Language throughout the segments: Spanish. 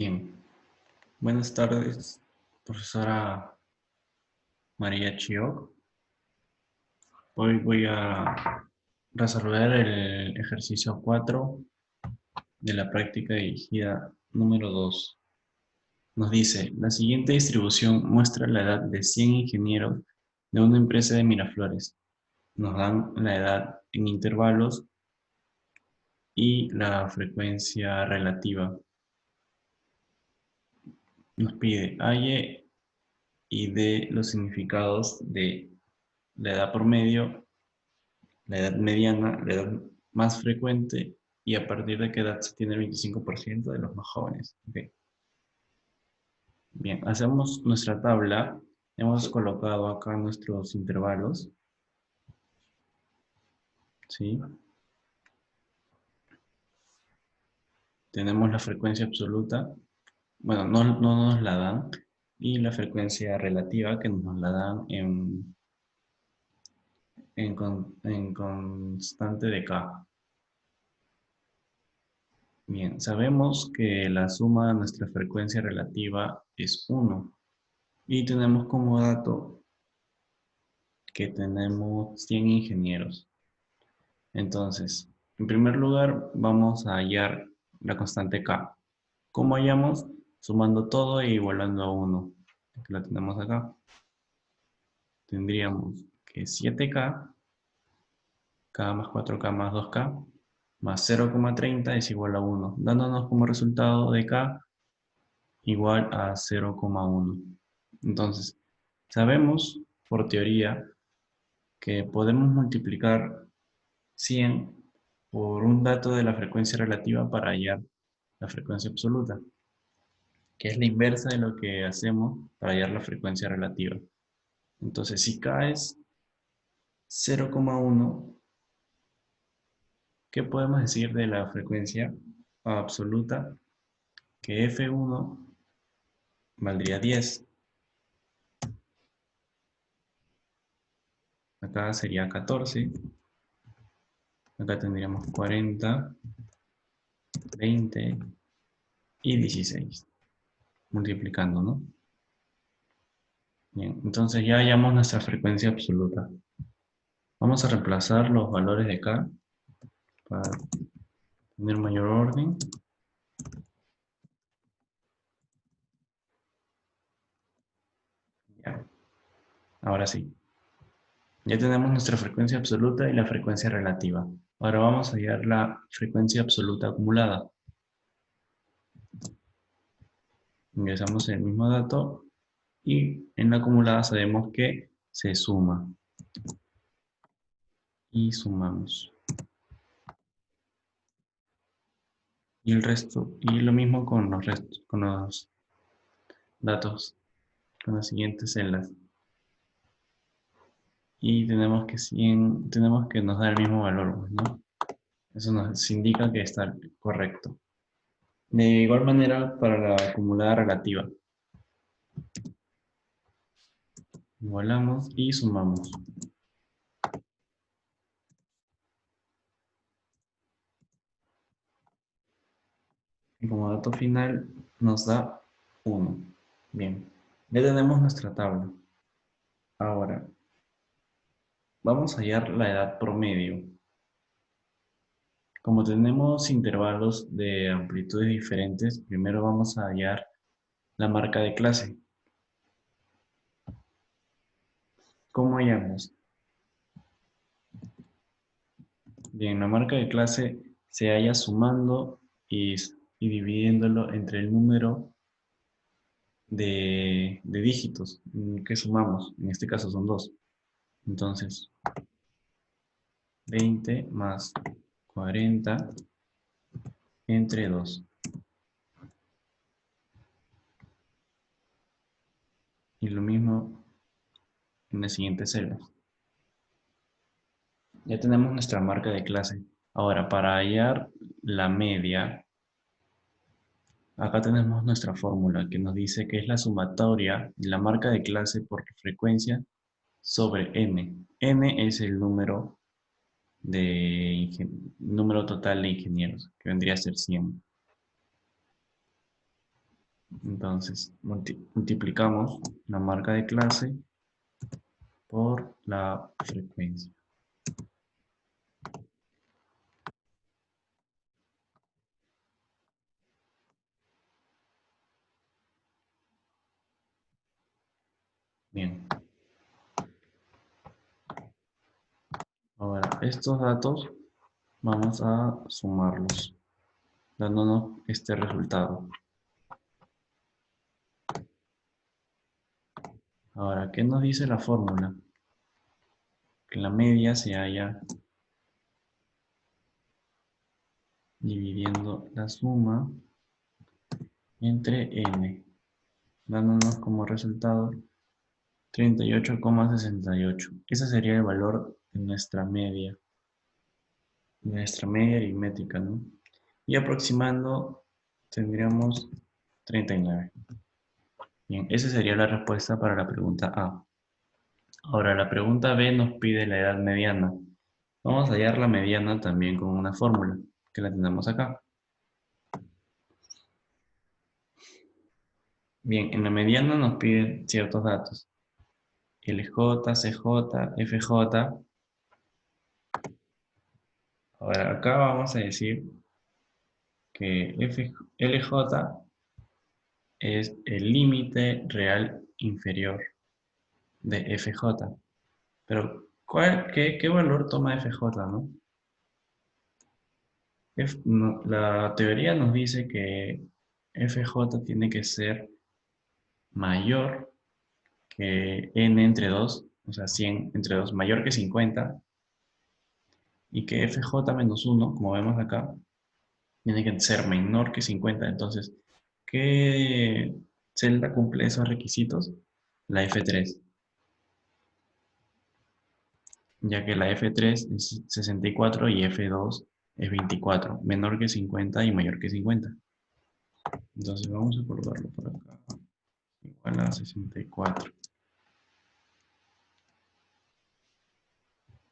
Bien, buenas tardes, profesora María Chioc. Hoy voy a resolver el ejercicio 4 de la práctica dirigida número 2. Nos dice, la siguiente distribución muestra la edad de 100 ingenieros de una empresa de Miraflores. Nos dan la edad en intervalos y la frecuencia relativa. Nos pide halle y dé los significados de la edad promedio, la edad mediana, la edad más frecuente y a partir de qué edad se tiene el 25% de los más jóvenes. Okay. Bien, hacemos nuestra tabla. Hemos colocado acá nuestros intervalos. ¿Sí? Tenemos la frecuencia absoluta. Bueno, no nos la dan. Y la frecuencia relativa que nos la dan en constante de K. Bien, sabemos que la suma de nuestra frecuencia relativa es 1 y tenemos como dato que tenemos 100 ingenieros. Entonces, en primer lugar vamos a hallar la constante K. ¿Cómo hallamos? Sumando todo e igualando a 1. Que la tenemos acá. Tendríamos que 7K, K más 4K más 2K, más 0,30 es igual a 1, dándonos como resultado de K igual a 0,1. Entonces, sabemos por teoría que podemos multiplicar 100 por un dato de la frecuencia relativa para hallar la frecuencia absoluta, que es la inversa de lo que hacemos para hallar la frecuencia relativa. Entonces, si K es 0,1, ¿qué podemos decir de la frecuencia absoluta? Que F1 valdría 10. Acá sería 14. Acá tendríamos 40, 20 y 16. Multiplicando, ¿no? Bien, entonces ya hallamos nuestra frecuencia absoluta. Vamos a reemplazar los valores de K para tener mayor orden. Ya, ahora sí. Ya tenemos nuestra frecuencia absoluta y la frecuencia relativa. Ahora vamos a hallar la frecuencia absoluta acumulada. Ingresamos el mismo dato y en la acumulada sabemos que se suma. Y sumamos. Y el resto, y lo mismo con los restos, con los datos, con las siguientes celdas. Y tenemos que nos da el mismo valor, pues, ¿no? Eso nos indica que está correcto. De igual manera para la acumulada relativa. Igualamos y sumamos. Y como dato final nos da 1. Bien, ya tenemos nuestra tabla. Ahora, vamos a hallar la edad promedio. Como tenemos intervalos de amplitudes diferentes, primero vamos a hallar la marca de clase. ¿Cómo hallamos? Bien, la marca de clase se halla sumando y dividiéndolo entre el número de dígitos que sumamos. En este caso son 2. Entonces, 20 más 40 entre 2. Y lo mismo en las siguientes celdas. Ya tenemos nuestra marca de clase. Ahora, para hallar la media, acá tenemos nuestra fórmula que nos dice que es la sumatoria de la marca de clase por frecuencia sobre n. N es el número número total de ingenieros, que vendría a ser 100. Entonces, multiplicamos la marca de clase por la frecuencia. Bien. Ahora, estos datos vamos a sumarlos, dándonos este resultado. Ahora, ¿qué nos dice la fórmula? Que la media se halla dividiendo la suma entre n, dándonos como resultado 38,68. Ese sería el valor de nuestra media aritmética, ¿no? Y aproximando tendríamos 39. Bien, esa sería la respuesta para la pregunta A. Ahora, la pregunta B nos pide la edad mediana. Vamos a hallar la mediana también con una fórmula, que la tenemos acá. Bien, en la mediana nos piden ciertos datos. LJ, CJ, FJ. Ahora, acá vamos a decir que LJ es el límite real inferior de FJ. Pero, ¿qué valor toma FJ, no? La teoría nos dice que FJ tiene que ser mayor que n entre 2, o sea, 100 entre 2, mayor que 50, y que FJ menos 1, como vemos acá, tiene que ser menor que 50. Entonces, ¿qué celda cumple esos requisitos? La F3, ya que la F3 es 64 y F2 es 24, menor que 50 y mayor que 50. Entonces vamos a colocarlo por acá, igual a 64.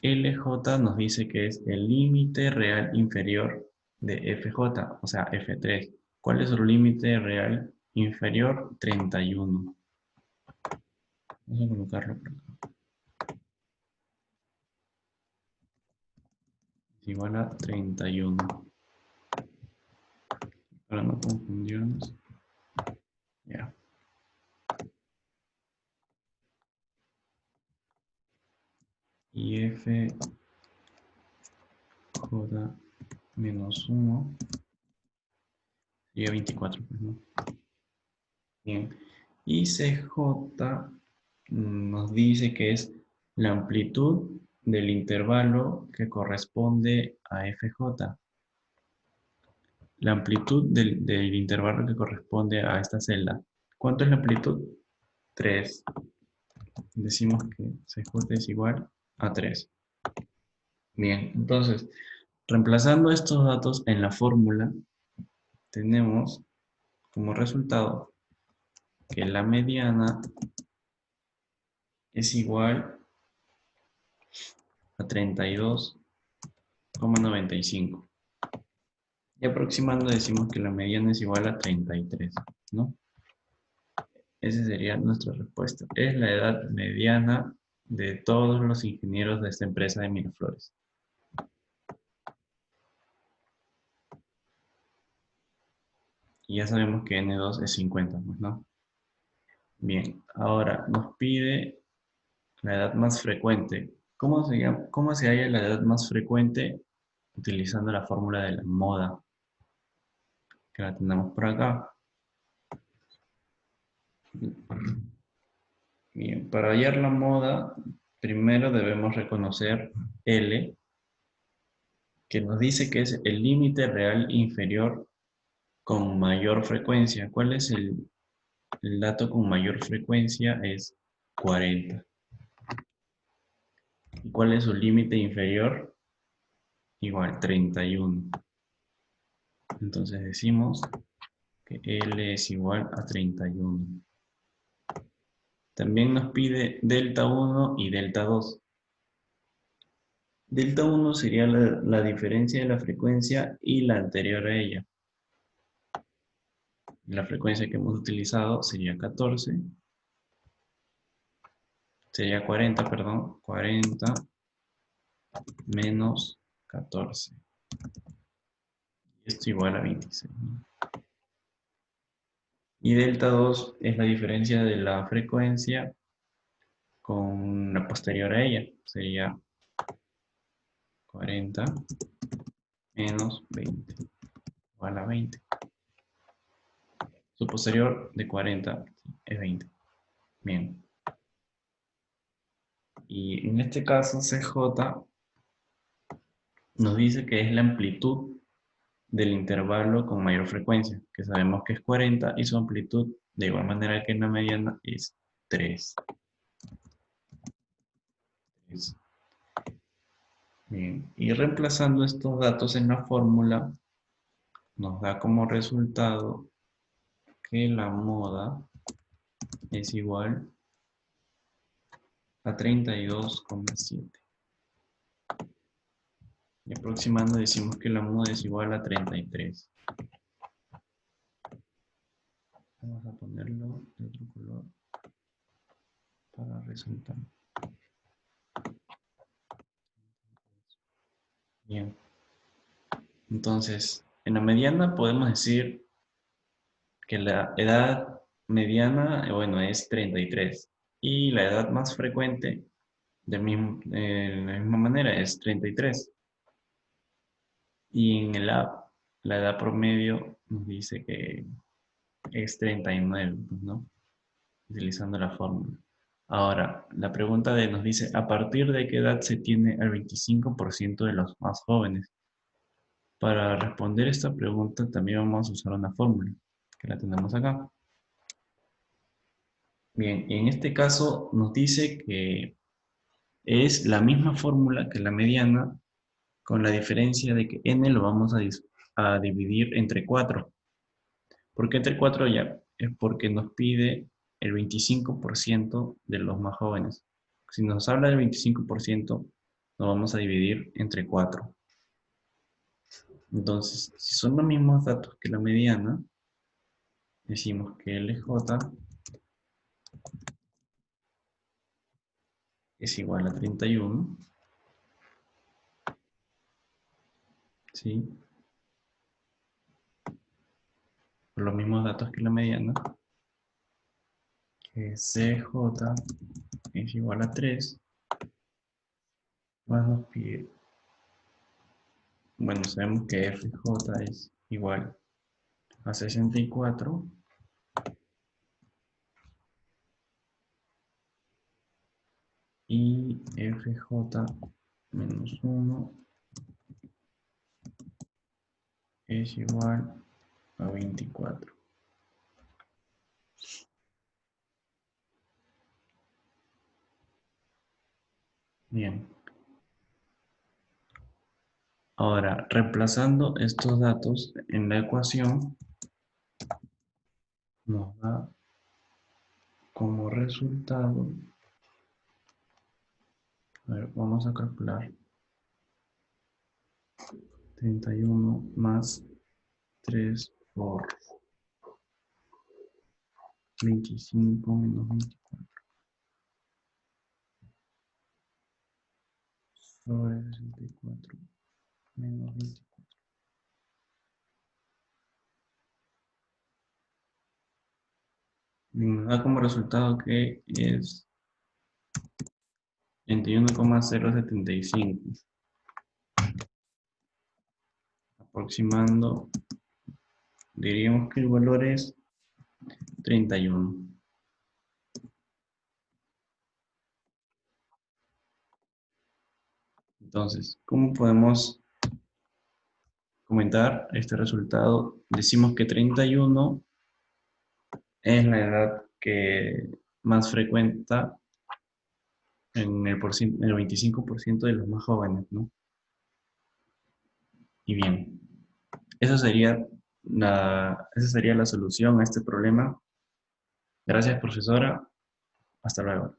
LJ nos dice que es el límite real inferior de FJ, o sea, F3. ¿Cuál es su límite real inferior? 31. Vamos a colocarlo por acá. Es igual a 31. Para no confundirnos. Ya. Y FJ menos 1 sería 24. Pues, ¿no? Bien. Y CJ nos dice que es la amplitud del intervalo que corresponde a FJ. La amplitud del intervalo que corresponde a esta celda. ¿Cuánto es la amplitud? 3. Decimos que CJ es igual a 3. Bien, entonces, reemplazando estos datos en la fórmula, tenemos como resultado que la mediana es igual a 32,95. Y aproximando decimos que la mediana es igual a 33, ¿no? Esa sería nuestra respuesta. Es la edad mediana de todos los ingenieros de esta empresa de Miraflores. Y ya sabemos que N2 es 50, pues, ¿no? Bien, ahora nos pide la edad más frecuente. ¿Cómo se halla la edad más frecuente? Utilizando la fórmula de la moda, que la tenemos por acá. Bien, para hallar la moda, primero debemos reconocer L, que nos dice que es el límite real inferior con mayor frecuencia. ¿Cuál es el dato con mayor frecuencia? Es 40. ¿Y cuál es su límite inferior? Igual, 31. Entonces decimos que L es igual a 31. También nos pide delta 1 y delta 2. Delta 1 sería la diferencia de la frecuencia y la anterior a ella. La frecuencia que hemos utilizado sería 14. Sería 40, perdón. 40 menos 14. Esto igual a 26. Y delta 2 es la diferencia de la frecuencia con la posterior a ella. Sería 40 menos 20 igual a 20. Su posterior de 40 es 20. Bien. Y en este caso CJ nos dice que es la amplitud del intervalo con mayor frecuencia, que sabemos que es 40 y su amplitud, de igual manera que en la mediana, es 3. Bien. Y reemplazando estos datos en la fórmula, nos da como resultado que la moda es igual a 32,7. Y aproximando decimos que la moda es igual a 33. Vamos a ponerlo de otro color para resaltar. Bien. Entonces, en la mediana podemos decir que la edad mediana, bueno, es 33. Y la edad más frecuente, de la misma manera, es 33. Y en el app, la edad promedio nos dice que es 39, pues, ¿no? Utilizando la fórmula. Ahora, la pregunta nos dice, ¿a partir de qué edad se tiene al 25% de los más jóvenes? Para responder esta pregunta también vamos a usar una fórmula, que la tenemos acá. Bien, en este caso nos dice que es la misma fórmula que la mediana, con la diferencia de que n lo vamos a dividir entre 4. ¿Por qué entre 4 ya? Es porque nos pide el 25% de los más jóvenes. Si nos habla del 25%, lo vamos a dividir entre 4. Entonces, si son los mismos datos que la mediana, decimos que LJ es igual a 31, ¿sí? Por los mismos datos que la mediana, que CJ es igual a 3, más nos pide, bueno, sabemos que FJ es igual a 64, y FJ menos 1 es igual a 24. Bien. Ahora, reemplazando estos datos en la ecuación, nos da como resultado, a ver, vamos a calcular 31 más 3 por 25 menos 24 sobre 64 menos 24. Y nos da como resultado que es 21,075. Aproximando, diríamos que el valor es 31. Entonces, ¿cómo podemos comentar este resultado? Decimos que 31 es la edad que más frecuenta en el 25% de los más jóvenes, ¿no? Y bien, esa sería la solución a este problema. Gracias, profesora. Hasta luego.